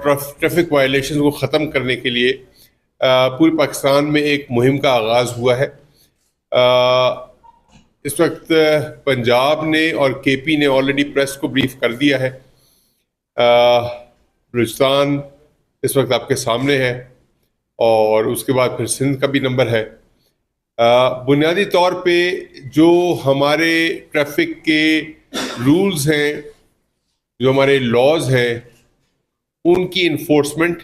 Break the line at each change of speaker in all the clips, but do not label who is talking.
और traffic violation को ख़त्म करने के लिए पूरे पाकिस्तान में एक मुहिम का आगाज़ हुआ है। इस वक्त पंजाब ने और केपी ने ऑलरेडी प्रेस को ब्रीफ कर दिया है। बलूचिस्तान इस वक्त आपके सामने है और उसके बाद फिर सिंध का भी नंबर है। बुनियादी तौर पे जो हमारे ट्रैफिक के रूल्स हैं, जो हमारे लॉज हैं, उनकी इन्फोर्समेंट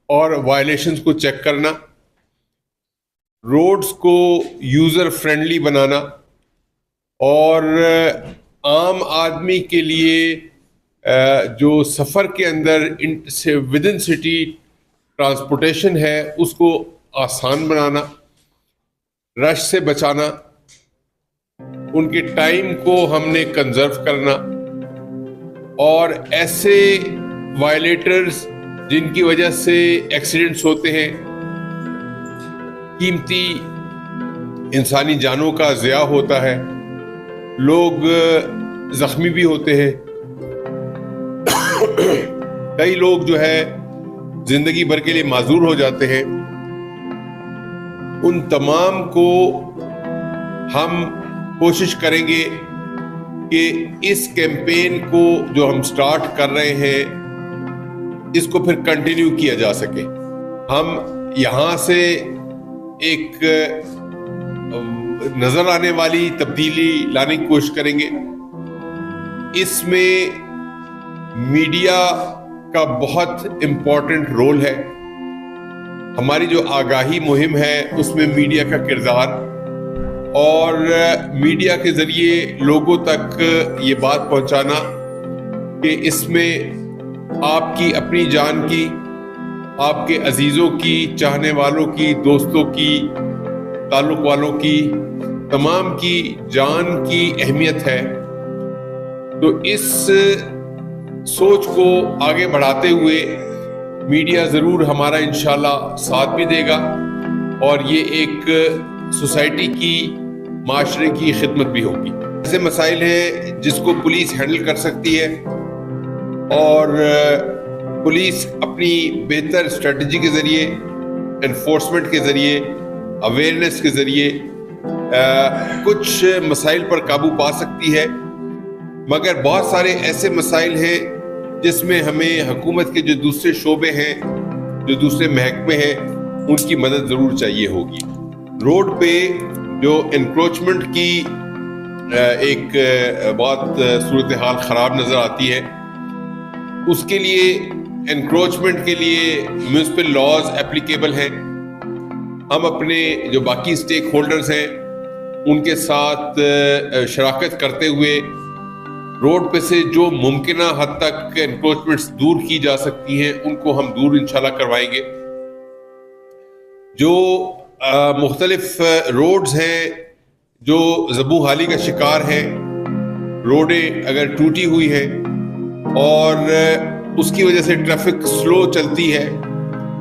और वायलेशंस को चेक करना, रोड्स को यूज़र फ्रेंडली बनाना और आम आदमी के लिए जो सफ़र के अंदर विद इन सिटी ट्रांसपोर्टेशन है उसको आसान बनाना, रश से बचाना, उनके टाइम को हमने कंजर्व करना और ऐसे वायलेटर्स जिनकी वजह से एक्सीडेंट्स होते हैं, कीमती इंसानी जानों का ज़िया होता है, लोग जख्मी भी होते हैं, कई लोग जो है जिंदगी भर के लिए माजूर हो जाते हैं। उन तमाम को हम कोशिश करेंगे कि इस कैंपेन को जो हम स्टार्ट कर रहे हैं इसको फिर कंटिन्यू किया जा सके। हम यहाँ से एक नजर आने वाली तब्दीली लाने की कोशिश करेंगे। इसमें मीडिया का बहुत इम्पोर्टेंट रोल है। हमारी जो आगाही मुहिम है उसमें मीडिया का किरदार और मीडिया के जरिए लोगों तक ये बात पहुंचाना कि इसमें आपकी अपनी जान की, आपके अजीजों की, चाहने वालों की, दोस्तों की, ताल्लुक वालों की, तमाम की जान की अहमियत है। तो इस सोच को आगे बढ़ाते हुए मीडिया ज़रूर हमारा इंशाल्लाह साथ भी देगा और ये एक सोसाइटी की, माशरे की खिदमत भी होगी। ऐसे मसाइल हैं जिसको पुलिस हैंडल कर सकती है और पुलिस अपनी बेहतर स्ट्रेटजी के ज़रिए, एनफोर्समेंट के ज़रिए, अवेयरनेस के ज़रिए कुछ मसाइल पर काबू पा सकती है। मगर बहुत सारे ऐसे मसाइल हैं जिसमें हमें हुकूमत के जो दूसरे शोबे हैं, जो दूसरे महकमे हैं, उनकी मदद ज़रूर चाहिए होगी। रोड पे जो इंक्रोचमेंट की एक बहुत सूरत हाल ख़राब नज़र आती है, उसके लिए इंक्रोचमेंट के लिए म्यूनिसिपल लॉज एप्लीकेबल हैं। हम अपने जो बाकी स्टेक होल्डर्स हैं उनके साथ शराकत करते हुए रोड पे से जो मुमकिना हद तक एनक्रोचमेंट्स दूर की जा सकती हैं उनको हम दूर इंशाल्लाह करवाएंगे। जो मुख्तलिफ रोड्स हैं जो ज़बू हाली का शिकार हैं, रोडें अगर टूटी हुई हैं और उसकी वजह से ट्रैफिक स्लो चलती है,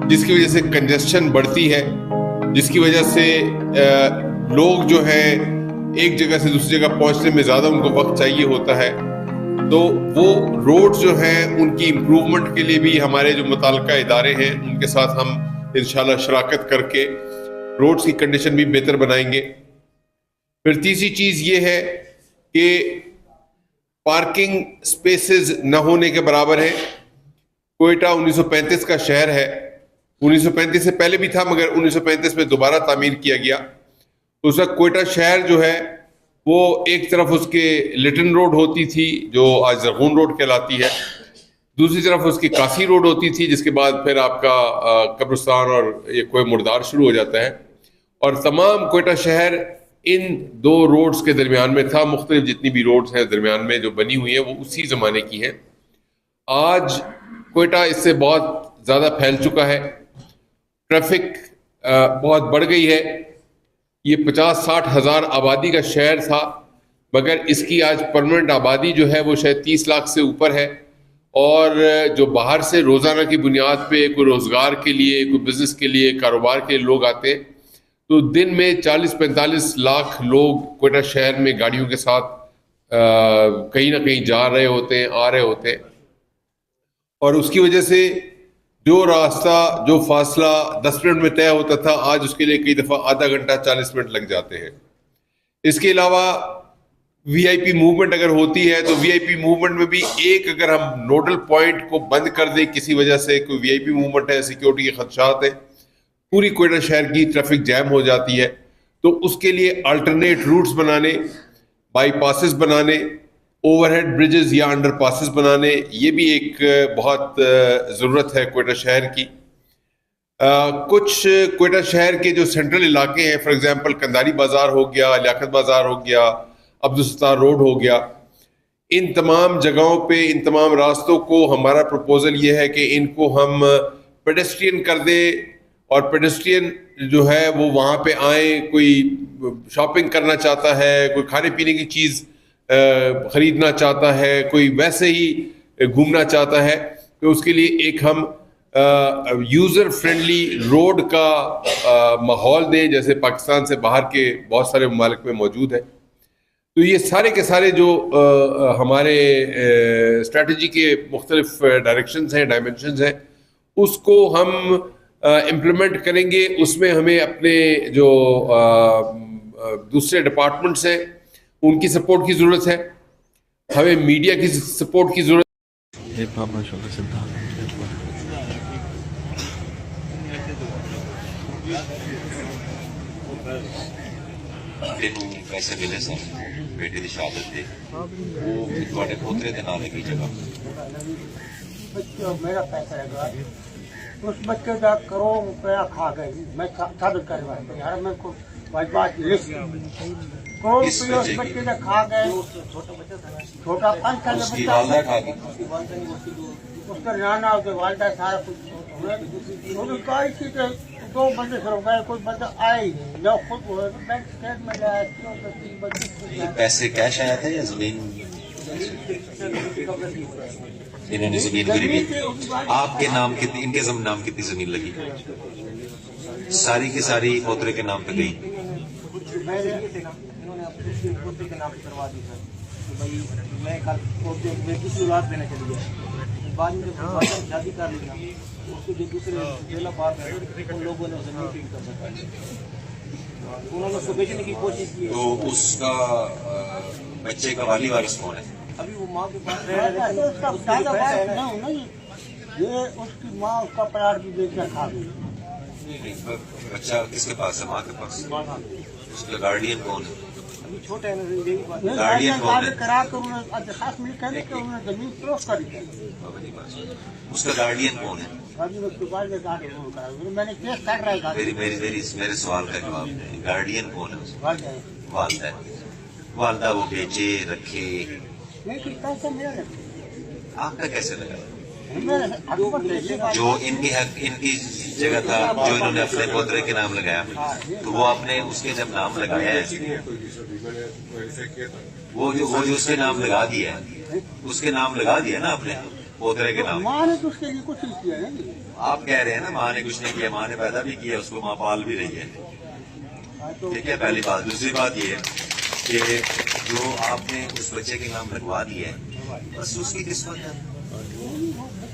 जिसकी वजह से कंजेस्शन बढ़ती है, जिसकी वजह से लोग जो है एक जगह से दूसरी जगह पहुंचने में ज़्यादा उनको वक्त चाहिए होता है, तो वो रोड जो हैं उनकी इम्प्रूवमेंट के लिए भी हमारे जो मुताल्लिका इदारे हैं उनके साथ हम इंशाल्लाह शराकत करके रोड्स की कंडीशन भी बेहतर बनाएंगे। फिर तीसरी चीज़ ये है कि पार्किंग स्पेसेस न होने के बराबर है। कोयटा 1935 का शहर है, 1935 से पहले भी था मगर 1935 में दोबारा तामीर किया गया। उस वक्त कोयटा शहर जो है वो एक तरफ उसके लिटन रोड होती थी जो आज ज़रगून रोड कहलाती है, दूसरी तरफ उसकी कासी रोड होती थी, जिसके बाद फिर आपका कब्रिस्तान और ये कोई मुर्दार शुरू हो जाता है और तमाम कोयटा शहर इन दो रोड्स के दरमियान में था। मुख्तलिफ जितनी भी रोड्स हैं दरमियान में जो बनी हुई हैं वो उसी ज़माने की हैं। आज कोयटा इससे बहुत ज़्यादा फैल चुका है, ट्रैफिक बहुत बढ़ गई है। ये 50-60 हज़ार आबादी का शहर था मगर इसकी आज परमानेंट आबादी जो है वो शायद 30 लाख से ऊपर है और जो बाहर से रोज़ाना की बुनियाद पे कोई रोज़गार के लिए, कोई बिज़नेस के लिए, कारोबार के लिए लोग आते हैं, तो दिन में 40-45 लाख लोग कोयटा शहर में गाड़ियों के साथ कहीं ना कहीं जा रहे होते हैं, आ रहे होते हैं और उसकी वजह से जो रास्ता, जो फासला 10 मिनट में तय होता था, आज उसके लिए कई दफा आधा घंटा 40 मिनट लग जाते हैं। इसके अलावा वीआईपी मूवमेंट अगर होती है तो वीआईपी मूवमेंट में भी एक अगर हम नोडल पॉइंट को बंद कर दें, किसी वजह से कोई वीआईपी मूवमेंट है, सिक्योरिटी के खदशात है, पूरी क्वेटा शहर की ट्रैफिक जैम हो जाती है। तो उसके लिए अल्टरनेट रूट्स बनाने, बाईपासेस बनाने, ओवरहेड ब्रिजेस या अंडरपासेस बनाने, ये भी एक बहुत ज़रूरत है क्वेटा शहर की। कुछ क्वेटा शहर के जो सेंट्रल इलाके हैं, फॉर एग्जांपल कंदारी बाजार हो गया, लियाकत बाजार हो गया, अब्दुल सत्तार रोड हो गया, इन तमाम जगहों पे, इन तमाम रास्तों को हमारा प्रपोजल ये है कि इनको हम पेडेस्ट्रियन कर दें और पेडेस्ट्रियन जो है वो वहाँ पे आए, कोई शॉपिंग करना चाहता है, कोई खाने पीने की चीज़ खरीदना चाहता है, कोई वैसे ही घूमना चाहता है, तो उसके लिए एक हम यूज़र फ्रेंडली रोड का माहौल दें, जैसे पाकिस्तान से बाहर के बहुत सारे ममालिक में मौजूद है। तो ये सारे के सारे जो हमारे स्ट्रैटेजी के मुख्तलिफ डायरेक्शंस हैं, डायमेंशंस हैं, उसको हम इम्प्लीमेंट करेंगे। उसमें हमें अपने जो दूसरे डिपार्टमेंट्स हैं उनकी सपोर्ट की ज़रूरत है, हमें मीडिया की सपोर्ट की ज़रूरत
पैसे मिले सर बेटे की शहादत दे वो थोड़े पोतरे के नाम की जगह
मेरा पैसा है, उस बच्चे का करोड़ रुपया खा गए। मैं साबित करवा यार, मैं को बात लिस्ट करोड़ रुपया उस बच्चे का खा गए। छोटा 5 साल का बच्चा
खा गई,
उसका नाना, उसके वालदा, सारा कुछ दो बंदे से हो गए, कोई बंदा आया ही नहीं। जब खुद बैंक स्टेटमेंट आया,
पैसे कैश आया था या जमीन? इन्होंने जमीन खरीदी। आपके नाम कितनी, इनके नाम कितनी जमीन लगी? सारी की सारी पोतरे के नाम पे गई।
इन्होंने अपने पोते के नाम पे करवा दी सर, तो भाई मैं कल दूसरी औलाद देने चली गया। बाद में जब शादी कर ली ना, उसके जो दूसरे जिला बात है, उन लोगों ने उसे मीटिंग कर सका, उन्होंने उसको बेचने की कोशिश की।
तो उसका बच्चे का वाली वारिस कौन है?
अभी वो माँ के पास रह रहे, उसका दादा वारिस नहीं, ये उसकी माँ उसका प्लाट भी बेचकर खा गई।
बच्चा किसके पास है? माँ के पास। उसका गार्डियन कौन है?
छोटे
गार्डियन कौन है?
करा कर दरखास्त मिली कहने कि उन्होंने जमीन क्रॉस कर दी।
उसका गार्डियन कौन है?
मैंने केस कर रहा है।
मेरे सवाल का जवाब है, गार्डियन कौन है? वालदा। वालदा वो बेचे रखे,
पैसा मेरा
आपका कैसे लगा?
जो
जो इनकी जगह था, जो इन्होंने अपने पोतरे के नाम लगाया, तो वो आपने उसके जब नाम लगाया है, वो जो उसके नाम लगा दिया है, उसके नाम लगा दिया ना आपने पोतरे के नाम।
माँ ने तो उसके लिए कुछ नहीं किया है।
आप कह रहे हैं ना माँ ने कुछ नहीं किया, माँ ने पैदा भी किया, उसको माँ पाल भी रही है, ठीक है, पहली बात। दूसरी बात ये है कि जो आपने उस बच्चे के नाम लगवा दिया है, बस उसकी किस्मत है।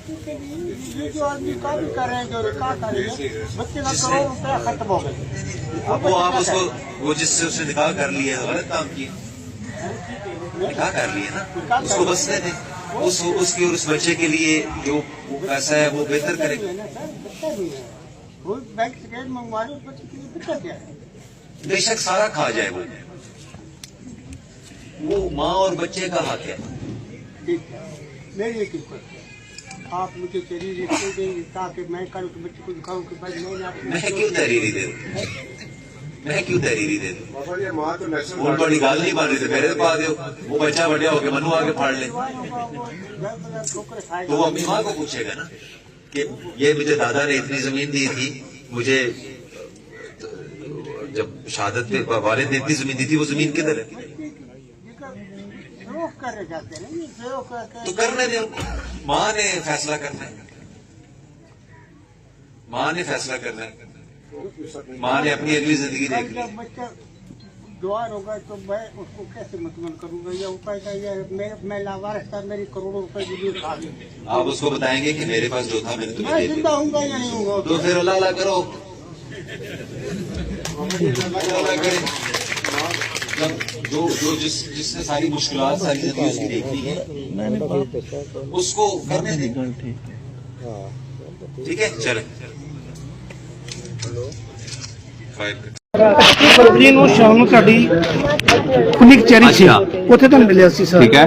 जो आदमी का भी कर रहे हैं, जो क्या करेंगे, बच्चे का करोड़ रुपया खत्म हो गए।
अब वो आप उसको, वो जिससे उसने निकाह कर लिया है, गलत काम किया, निकाह कर लिया ना, उसको बसने दें, उसकी और उस बच्चे के लिए जो पैसा है वो बेहतर करेंगे।
बैंक से मंगवा लो, बच्चे के लिए दिक्कत क्या है?
बेशक सारा खा जाए, वो माँ और बच्चे का हक है।
ठीक है, मेरी एक रिक्वेस्ट है, आप मुझे तहरीरी दे देंगे ताकि मैं कल के बच्चे को दिखाऊं कि भाई
मैं क्यों तहरीरी दे दूं? मैं क्यों तहरीरी दे दूं? वो बड़ी गाल नहीं बन रही थी, मेरे पा दो, वो बच्चा बढ़िया होकर मनु आगे फाड़ ले, तो वो अपनी माँ को पूछेगा ना कि ये मुझे दादा ने इतनी जमीन दी थी, मुझे जब शहादत पे वालिद ने इतनी जमीन दी थी, वो जमीन किधर है? तो करने दे, माँ ने फैसला करना है, माँ ने फैसला करना है, माँ ने अपनी अगली जिंदगी देख ली।
द्वार होगा तो मैं उसको कैसे मुतमन करूंगा? ये उपाय का ये मैं लावारिस था, मेरी करोड़ों रुपए की भी खा गई।
आप उसको बताएंगे कि मेरे पास जो था मैंने तुम्हें
मैं
दे
जिंदा
दिया,
हूँगा या नहीं हूँगा?
तो फिर अल्लाह अल्लाह करो। अल्लाह करे। जो जो जिसने सारी मुश्किलात सारी जिंदगी उसकी देखी है उसको करने दें। ठीक है, चले।
ਫਰਵਰੀ ਨੂੰ ਸ਼ਾਮ ਨੂੰ ਸਾਡੀ ਖੁੱਲੀ ਕਚਹਿਰੀ ਸੀ, ਉੱਥੇ ਤੁਹਾਨੂੰ ਮਿਲਿਆ ਸੀ ਸਰ।
ठीक है,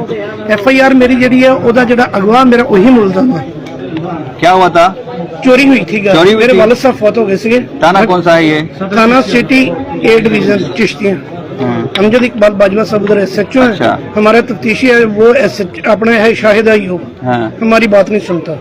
FIR ਮੇਰੀ ਜਿਹੜੀ ਹੈ ਉਹਦਾ ਜਿਹੜਾ ਅਗਵਾ ਮੇਰਾ ਉਹੀ ਮੁਲਜ਼ਮ ਹੈ।
क्या हुआ था?
ਚੋਰੀ ਹੋਈ थी।
चोरी हुई
मेरे
थी?
वालिद साहब फौत हो गए थे।
थाना कौन सा है ये?
थाना city A division Chishtian. Amjad Iqbal Bajwa साहब उधर SHO
अच्छा।
है, हमारा तफ्तीशी है वो अपने है शाहिद अयूब,
हाँ।
हमारी बात नहीं सुनता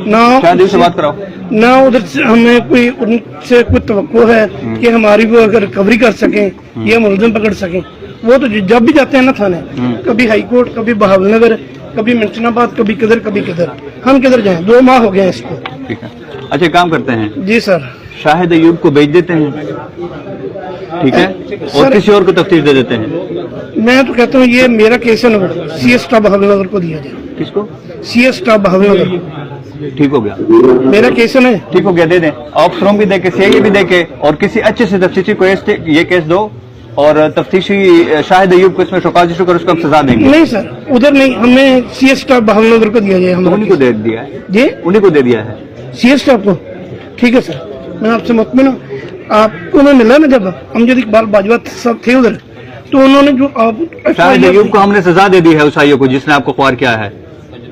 ना।
क्या दिल से बात कराओ
ना उधर से हमें कोई उनसे कोई तवक्को है कि हमारी वो अगर रिकवरी कर सकें या मुलजिम पकड़ सकें। वो तो जब भी जाते हैं ना थाने, कभी हाई कोर्ट, कभी बहावलनगर, कभी मिंचनाबाद, कभी किधर कभी किधर, हम किधर जाएं? 2 माह हो गए हैं इसको।
ठीक है, अच्छा काम करते हैं,
जी सर,
शाहिद अयूब को भेज देते हैं, ठीक है, और
सर,
किसी और को तफ्तीश दे देते हैं।
मैं तो कहता हूँ ये मेरा केस है ना, CS स्टाफ बहावलनगर को दिया जाए।
किसको?
CS स्टाफ बहावलनगर,
ठीक हो गया,
मेरा केस है ना।
ठीक हो गया, दे दें। ऑप्स रूम भी देके, CIA भी देके, और किसी अच्छे से तफ्तीशी को ये केस दो, और तफ्तीशी शाहिद अयूब को इसमें शोकाज कर उसको हम सजा देंगे।
नहीं सर, उधर नहीं, हमने CS स्टाफ बहावलनगर को दिया जाए।
तो
हमारा
उन्हीं को दे दिया है
जी,
उन्हीं को दे दिया है।
CS स्टाफ को। ठीक है सर, मैं आपसे मुतमिन हूँ। आपको मैं मिला ना जब अमजद इकबाल बाजवा साहब थे उधर, तो उन्होंने जो आप
शाहिद अयूब को हमने सजा दे दी है उस आईओ को जिसने आपको ख्वार किया है,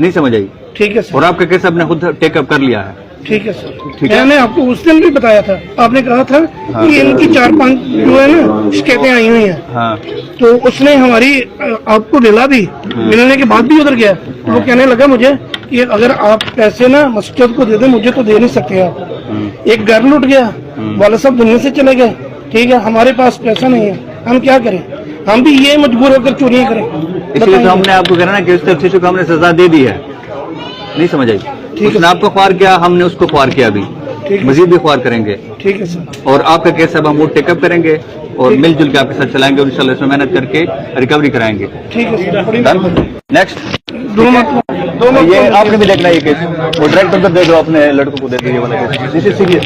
नहीं समझ आई?
ठीक है सर,
और आपका केस आपने खुद टेकअप कर लिया है।
ठीक है सर।
ठीक है।
मैंने आपको उस दिन भी बताया था, आपने कहा था कि इनकी 4-5 जो है ना शिकायतें आई हुई हैं।
हाँ,
तो उसने हमारी आपको मिला भी, मिलने के बाद भी उधर गया, तो वो कहने लगा मुझे कि अगर आप पैसे ना मस्जिद को दे दें, मुझे तो दे नहीं सकते आप। एक घर लुट गया, वाला साहब दुनिया से चले गए, ठीक है, हमारे पास पैसा नहीं है, हम क्या करें? हम भी ये मजबूर होकर चोरियां करें?
इसलिए तो हमने आपको कहना कि उस तफ्तीशी को हमने सजा दे दी है, नहीं समझ आई? उसने आपको ख्वार किया, हमने उसको ख्वार किया भी, मजीद भी ख्वार करेंगे।
ठीक है सर,
और आपका केस अब हम वो टेकअप करेंगे और मिलजुल के आपके साथ चलाएंगे और इंशाल्लाह इसमें मेहनत करके रिकवरी कराएंगे।
ठीक है सर।
डन? नेक्स्ट,
2 मत
ये आपने भी देखना है ये केस, वो डायरेक्ट अंदर दे दो, अपने लड़कों को दे दीजिए वाला केस, दिस इज सीरियस।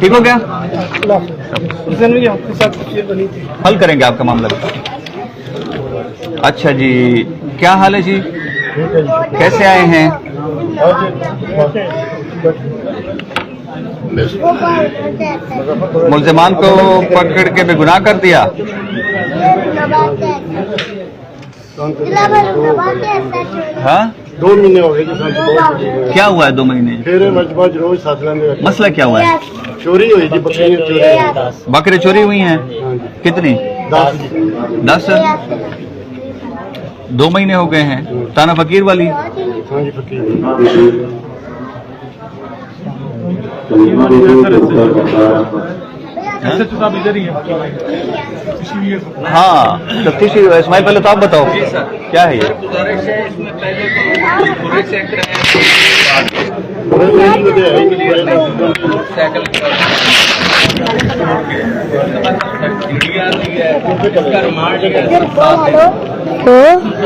ठीक हो गया,
उस दिन भी आपके साथ तस्वीर बनी थी।
हल करेंगे आपका मामला भी। अच्छा जी, क्या हाल है जी, कैसे आए हैं? मुल्जिमान को पकड़ के बेगुनाह कर दिया। हाँ,
2 महीने हो गए जी साहब।
क्या हुआ है 2 महीने?
फिर मजबूत रोज साथला में
मसला क्या हुआ है?
चोरी हुई जी, बकरियां चोरी हुई।
बकरे चोरी हुई हैं? कितनी? 10। 2 महीने हो गए हैं। ताना फकीर वाली?
हाँ जी, फकीर।
हाँ, तफ्तीशी इस्माइल, पहले तो आप बताओ क्या है ये?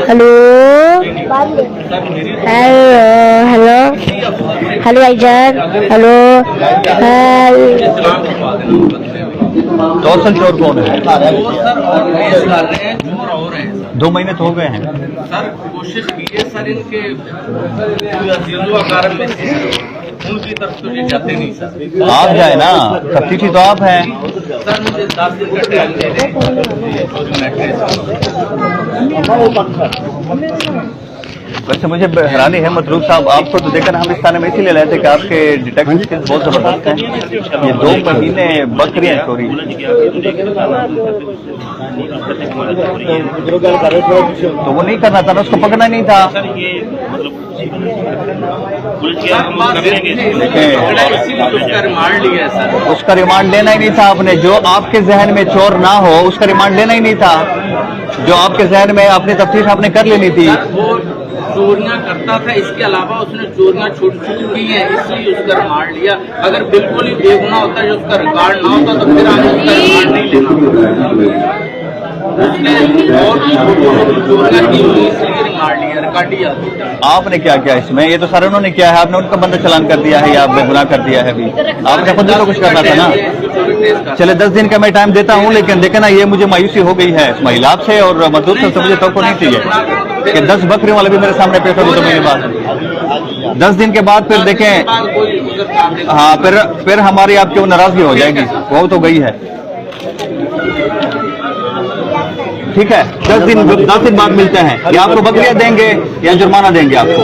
हेलो हेलो हेलो भाईजान, हेलो।
तो असल चोर कौन है? 2 महीने तो हो गए हैं
सर। कोशिश कीजिए सर, इनके में से उनकी तरफ तो ये जाते नहीं सर।
आप जाए ना, तफ्तीशी तो आप हैं
सर। मुझे 10 दिन का टाइम दे दें।
वैसे मुझे हैरानी है मतलूब साहब, आपको तो देखकर हम इस थाने में इसीलिए लाए थे कि आपके डिटेक्शन स्किल्स बहुत जबरदस्त हैं। ये 2 महीने बकरियां चोरी, तो वो नहीं करना था ना, उसको पकड़ना नहीं था। उसका रिमांड लेना ही नहीं था आपने। जो आपके जहन में चोर ना हो उसका रिमांड लेना ही नहीं था। जो आपके जहन में अपनी तफ्तीश आपने कर लेनी थी।
चोरियां करता था, इसके अलावा उसने चोरियां छोटी की हैं, इसलिए उसका रिमांड लिया। अगर बिल्कुल ही बेगुनाह होता है, जो उसका रिकॉर्ड ना होता तो फिर आगे उसका रिमांड नहीं लेना। उसने और चोरियां की हुई इसलिए रिमांड लिया, रिकॉर्ड लिया।
आपने क्या किया इसमें? ये तो सारे उन्होंने किया है, आपने उनका बंदा चलान कर दिया है या आपने गुनाह कर दिया है? अभी आपने खुद तो कुछ करना था ना। चले 10 दिन का मैं टाइम देता हूँ, लेकिन देखे ना, ये मुझे मायूसी हो गई है महिला से और मजदूर से मुझे तो नहीं चाहिए कि 10 बकरियों वाले भी मेरे सामने पेश हो गए 2 महीने बाद, 10 दिन के बाद फिर देखें। हाँ, फिर हमारी आपकी वो नाराजगी हो जाएगी, वो तो गई है। ठीक है, 10 दिन बाद मिलते हैं, या आपको बकरियां देंगे या जुर्माना देंगे आपको।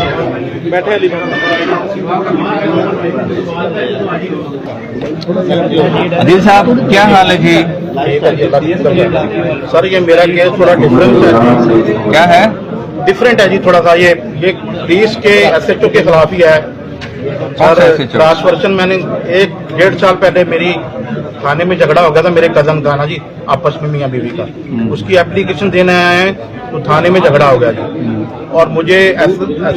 अदिल साहब, क्या हाल है जी?
सर ये मेरा केस थोड़ा डिफरेंट है।
क्या है?
डिफरेंट है जी थोड़ा सा। ये पुलिस के SHO के खिलाफ ही है सर। क्रॉस वर्जन मैंने 1-1.5 साल पहले मेरी थाने में झगड़ा हो गया था मेरे कजन का ना जी, आपस में मियां बीवी का। उसकी एप्लीकेशन देने आए हैं तो थाने में झगड़ा हो गया जी, और मुझे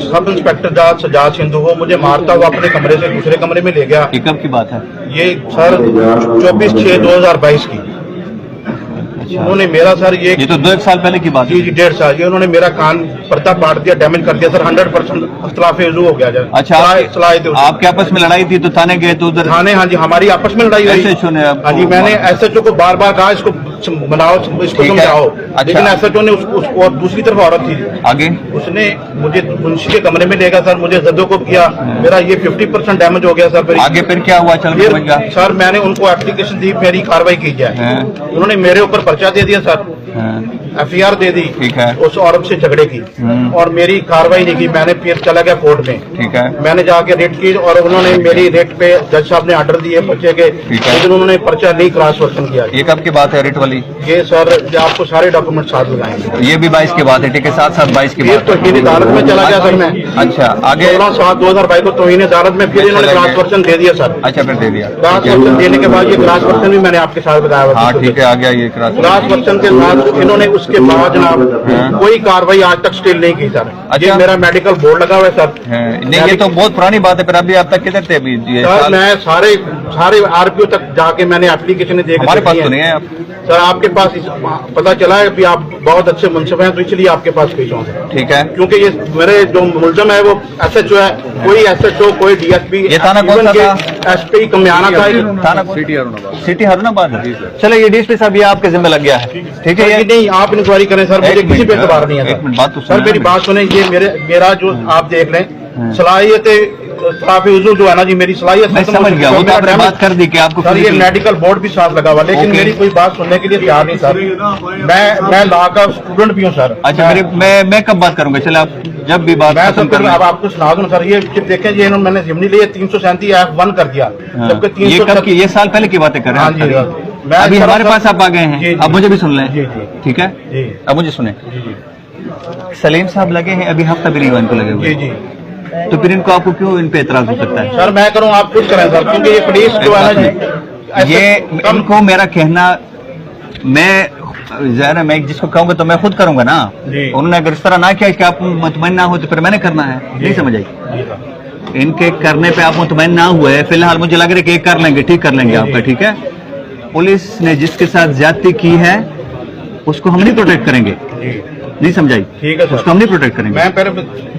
सब इंस्पेक्टर सजाद सिंधु हो मुझे मारता हुआ अपने कमरे से दूसरे कमरे में ले गया।
ये कब की बात है?
ये सर 24/6/2022 की। उन्होंने मेरा सर ये
तो 2-1 साल पहले की बात है।
जी 1.5 साल। ये उन्होंने मेरा कान पर्दा पाट दिया, डैमेज कर दिया सर। 100% इख्तिलाफ वजू हो गया।
अच्छा, आपके आपस में लड़ाई थी तो थाने गए तो उधर
थाने? हाँ जी, हमारी आपस में लड़ाई हुई।
SHO ने?
हाँ जी, मैंने SHO को बार बार कहा इसको मनाओ, इसको समझाओ। लेकिन SHO ने उसको, और दूसरी तरफ औरत थी
आगे,
उसने मुझे मुंशी के कमरे में लेगा सर, मुझे जद्दो को किया। मेरा ये 50% डैमेज हो गया सर।
आगे फिर क्या हुआ? चल
सर मैंने उनको एप्लीकेशन दी, मेरी कार्रवाई की जाए। उन्होंने मेरे ऊपर पर्चा दे दिया सर, FIR दे दी।
ठीक है।
उस औरत से झगड़े की और मेरी कार्रवाई नहीं की। मैंने फिर चला गया कोर्ट में।
ठीक है।
मैंने जाके रेट की और उन्होंने मेरी रेट पे जज साहब ने ऑर्डर दिए पर्चे के, लेकिन उन्होंने पर्चा नहीं क्रॉस वर्जन किया।
ये कब की बात है रेट वाली?
ये सर आपको सारे डॉक्यूमेंट साथ लगाएंगे।
ये भी 22 की बात है? ठीक है, 7/7 22 की बात।
तो फिर अदालत में चला गया सर मैं।
अच्छा, आगे
16/7/2022 को तोहीन अदालत में फिर इन्होंने क्रॉस वर्जन दे दिया सर।
अच्छा, फिर दे दिया।
क्रॉस वर्जन देने के बाद ये क्रॉस वर्जन भी मैंने आपके साथ बताया।
हाँ ठीक है, आ गया ये
क्रॉस वर्जन के साथ इन्होंने उसके बाद जनाब कोई कार्रवाई आज तक स्टिल नहीं की सर। ये मेरा मेडिकल बोर्ड लगा हुआ है सर।
नहीं, ये तो बहुत पुरानी बात है। फिर अभी आप तक किधर थे? अभी
सर मैं सारे RPO तक जाके मैंने एप्लीकेशन देख
हमारे पास तो नहीं है
सर। आपके पास पता चला है कि आप बहुत अच्छे मुंसिफ हैं, तो इसलिए आपके पास पेश हूँ।
ठीक है,
क्योंकि ये मेरे जो मुलजम है वो SHO है। कोई SHO, कोई DSP,
ये थाना कौन सा था?
SP कमियाना था।
थाना सिटी हरुणाबाद। चलो, ये DSP साहब ये आपके जिम्मे लग गया है। ठीक है,
नहीं आप इंक्वायरी करें सर, मुझे किसी पे एतबार नहीं है सर। मेरी बात सुने, ये मेरा जो आप देख लें सलाहियत काफी जो है ना जी, मेरी सलाहियत
मैं समझ गया। वो तो आपने बात कर दी कि आपको
सर ये मेडिकल बोर्ड भी साथ लगा हुआ, लेकिन मेरी कोई बात सुनने के लिए तैयार नहीं सर। मैं लॉ का स्टूडेंट भी हूँ सर।
अच्छा, मैं कब बात करूंगा? चलो, आप जब भी बात
मैं सर अब आपको सुना दूं सर। ये देखें, ये मैंने जिम्नी लिए 337F1 कर दिया, जबकि 300
ये साल पहले की बातें कर रहे हैं। अभी हमारे पास आप आ गए हैं, अब मुझे भी सुन लें। ठीक है, अब मुझे सुने। सलीम साहब लगे हैं, अभी हफ्ता भी नहीं हुआ इनको लगे हुए, तो फिर इनको आपको क्यों इन पे एतराज हो सकता है?
सर मैं करूँ, आप खुद करें सर, क्योंकि ये पुलिस जो है ना जी,
ये इनको मेरा कहना, मैं ज़ाहिर है मैं जिसको कहूंगा तो मैं खुद करूंगा ना। उन्होंने अगर इस तरह ना किया कि आप मुतमईन ना हो तो फिर मैंने करना है, नहीं समझ आई? इनके करने पे आप मुतमईन ना हुए, फिलहाल मुझे लग रहा है कि कर लेंगे, ठीक कर लेंगे आपका। ठीक है, पुलिस ने जिसके साथ ज्यादती की है उसको हम नहीं प्रोटेक्ट करेंगे, नहीं समझाई?
ठीक है सर,
उसको हम नहीं प्रोटेक्ट करेंगे।
मैं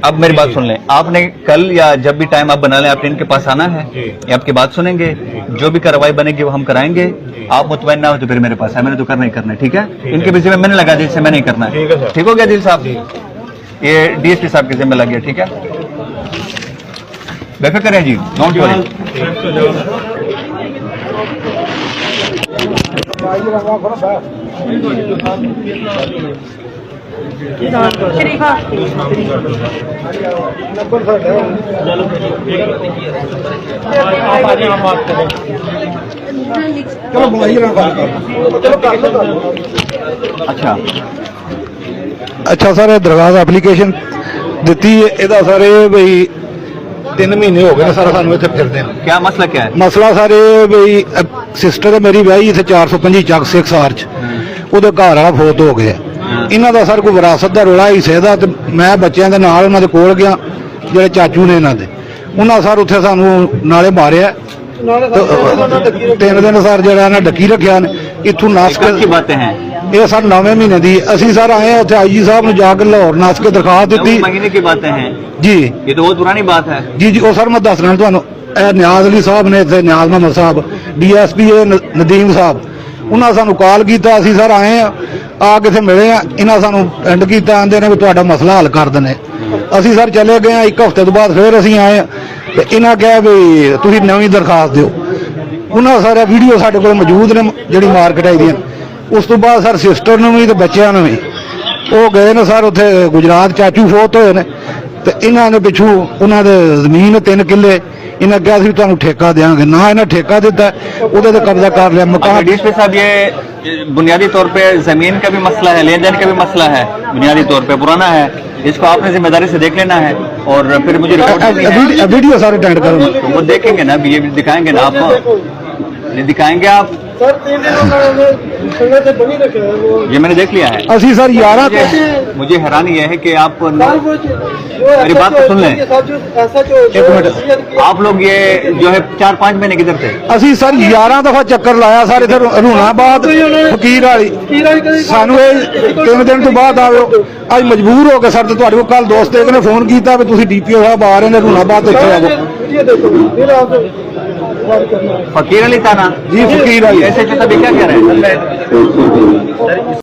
अब मेरी बात सुन लें, आपने कल या जब भी टाइम आप बना लें, आपने इनके पास आना है, ये आपकी बात सुनेंगे, जो भी कार्रवाई बनेगी वो हम कराएंगे। आप मुतमईन ना हो तो फिर मेरे पास है, मैंने तो करना ही करना है। ठीक है, इनके विषय में मैंने लगा दिल से मैंने ही करना है। ठीक हो गया दिल साहब? ये DSP साहब के जिम्मे लग गया। ठीक है, बेफिक्र है जी, डोंट वरी।
अच्छा सर, दरखास्त एप्लीकेशन ਦਿੱਤੀ ਇਹਦਾ ਸਰ ਇਹ ਬਈ 3 ਮਹੀਨੇ ਹੋ ਗਏ ਨੇ ਸਰ ਸਾਨੂੰ ਇੱਥੇ ਫਿਰਦੇ ਨੇ।
क्या मसला क्या है?
ਮਸਲਾ ਸਰ ਇਹ ਬਈ ਸਿਸਟਰ ਹੈ ਮੇਰੀ ਵਿਆਹੀ ਇੱਥੇ 425 ਚੱਕ ਸਿੱਖ ਸਾਰ ਚ, ਉਹਦੇ ਘਰ ਵਾਲਾ ਫੌਤ ਹੋ ਗਿਆ। ਇਹਨਾਂ ਦਾ ਸਰ ਕੋਈ ਵਿਰਾਸਤ ਦਾ ਰੌਲਾ ਹਿੱਸੇ ਦਾ, ਤੇ ਮੈਂ ਬੱਚਿਆਂ ਦੇ ਨਾਲ ਉਹਨਾਂ ਦੇ ਕੋਲ ਗਿਆ, ਜਿਹੜੇ ਚਾਚੂ ਨੇ ਇਹਨਾਂ ਦੇ, ਉਹਨਾਂ ਸਰ ਉੱਥੇ ਸਾਨੂੰ ਨਾਲੇ ਮਾਰਿਆ 3 ਦਿਨ ਸਰ ਜਿਹੜਾ ਇਹਨਾਂ ਡੱਕੀ ਰੱਖਿਆ ਨੇ। ਇੱਥੋਂ ਨਸ
की बातें हैं
ਇਹ ਸਰ 9ਵੇਂ ਮਹੀਨੇ ਦੀ ਅਸੀਂ ਸਰ ਆਏ ਹਾਂ ਉੱਥੇ ਆਈਜੀ ਸਾਹਿਬ ਨੂੰ ਜਾ ਕੇ ਲਾਹੌਰ ਨੱਸ ਕੇ ਦਰਖਾਸਤ ਦਿੱਤੀ।
महीने की बातें हैं
ਜੀ
ये तो बहुत पुरानी बात है।
ਜੀ ਜੀ ਉਹ ਸਰ ਮੈਂ ਦੱਸ ਰਿਹਾ ਤੁਹਾਨੂੰ, ਇਹ ਨਿਆਜ਼ ਅਲੀ ਸਾਹਿਬ ਨੇ ਇੱਥੇ, ਨਿਆਜ਼ ਮੁਹੰਮਦ ਸਾਹਿਬ, ਡੀਐਸਪੀ ਨਦੀਮ ਸਾਹਿਬ, ਉਹਨਾਂ ਸਾਨੂੰ ਕਾਲ ਕੀਤਾ। ਅਸੀਂ ਸਰ ਆਏ ਆ ਕੇ ਇੱਥੇ ਮਿਲੇ ਆ, ਇਹਨਾਂ ਸਾਨੂੰ ਐਂਡ ਕੀਤਾ, ਆਂਦੇ ਨੇ ਵੀ ਤੁਹਾਡਾ ਮਸਲਾ ਹੱਲ ਕਰ ਦਿੰਦੇ। ਅਸੀਂ ਸਰ ਚਲੇ ਗਏ ਆ, 1 ਹਫ਼ਤੇ ਤੋਂ ਬਾਅਦ ਫਿਰ ਅਸੀਂ ਆਏ ਆ ਤੇ ਇਹਨਾਂ ਕਿਹਾ ਵੀ ਤੁਸੀਂ ਨਵੀਂ ਦਰਖਾਸਤ ਦਿਓ। ਉਹਨਾਂ ਸਾਰਾ ਵੀਡੀਓ ਸਾਡੇ ਕੋਲ ਮੌਜੂਦ ਨੇ ਜਿਹੜੀ ਮਾਰਕੀਟ ਆਈ ਦੀਆਂ। ਉਸ ਤੋਂ ਬਾਅਦ ਸਰ ਸਿਸਟਰ ਨੂੰ ਵੀ ਤੇ ਬੱਚਿਆਂ ਨੂੰ ਵੀ ਉਹ ਗਏ ਨੇ ਸਰ ਉੱਥੇ ਗੁਜਰਾਤ, ਚਾਚੂ ਫੋਤ ਹੋਏ ਨੇ ਤੇ ਇਹਨਾਂ ਨੇ ਪਿੱਛੋਂ ਉਹਨਾਂ ਦੇ ਜ਼ਮੀਨ 3 ਕਿੱਲੇ ਇਹਨਾਂ ਕਿਹਾ ਸੀ ਤੁਹਾਨੂੰ ਠੇਕਾ ਦੇਵਾਂਗੇ, ਨਾ ਇਹਨਾਂ ਠੇਕਾ ਦਿੱਤਾ, ਉਹਦੇ ਤੇ ਕਬਜ਼ਾ ਕਰ ਲਿਆ ਮਕਾਨ।
डीएसपी साहब ये बुनियादी तौर पे जमीन का भी मसला है, लेन देन का भी मसला है, बुनियादी तौर पे पुराना है, इसको आपने जिम्मेदारी से देख लेना है और फिर मुझे रिपोर्ट
वीडियो सारे अटेंड करो,
तो वो देखेंगे ना, ये दिखाएंगे ना आपको, ये दिखाएंगे आप। ये मैंने देख लिया है।
ਅਸੀਂ ਸਰ 11
मुझे हैरानी यह है कि आप मेरी बात तो सुन लें। एक मिनट, आप लोग ये जो है 4-5 महीने किधर थे?
ਅਸੀਂ ਸਰ 11 ਦਫਾ ਚੱਕਰ ਲਾਇਆ ਸਰ ਇੱਥੇ ਰੂਣਾਬਾਦ ਫਕੀਰ ਵਾਲੀ, ਸਾਨੂੰ ਇਹ 3 ਦਿਨ ਤੋਂ ਬਾਅਦ ਆਇਓ। ਅੱਜ ਮਜਬੂਰ ਹੋ ਕੇ ਸਰ ਤੇ ਤੁਹਾਡੇ ਕੋਲ ਕੱਲ ਦੋਸਤ ਇੱਕ ਨੇ ਫੋਨ ਕੀਤਾ ਵੀ ਤੁਸੀਂ ਡੀਪੀਓ ਸਾਹਿਬ ਆ ਰਹੇ ਨੇ ਰੂਣਾਬਾਦ, ਇੱਥੇ ਆਵੋ।
फकीर अली थाना
जी, फकीर अली।
ऐसे क्या कह रहे हैं?